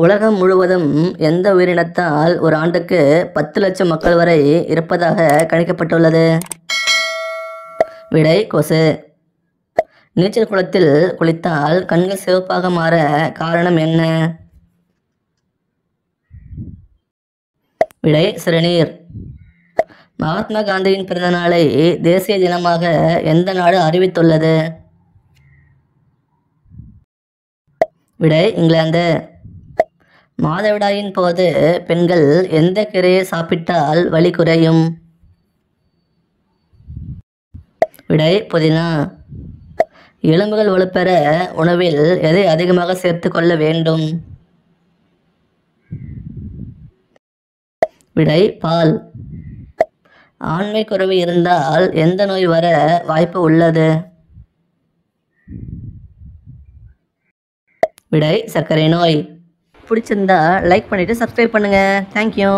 உலகம் முழுவதும் எந்த உயிரினத்தால் ஒரு ஆண்டுக்கு 10 லட்சம் மக்கள் வரை இருப்பதாக கணிக்கப்பட்டுள்ளது? விடை கொசு. நீச்சல் குளத்தில் குளித்தால் கண்கள் சிவப்பாக மாற காரணம் என்ன? விடை சிறுநீர். மகாத்மா காந்தியின் பிறந்த நாளை தேசிய தினமாக எந்த நாடு அறிவித்துள்ளது? விடை இங்கிலாந்து. மாதவிடாயின் போது பெண்கள் எந்த கீரையை சாப்பிட்டால் வலி குறையும்? விடை புதினா. எலும்புகள் வலுப்பெற உணவில் எதை அதிகமாக சேர்த்து கொள்ள வேண்டும்? விடை பால். ஆண்மை குறைவு இருந்தால் எந்த நோய் வர வாய்ப்பு உள்ளது? விடை சர்க்கரை நோய். பிடிச்சிருந்தா லைக் பண்ணிவிட்டு சப்ஸ்கிரைப் பண்ணுங்கள். தேங்க்யூ.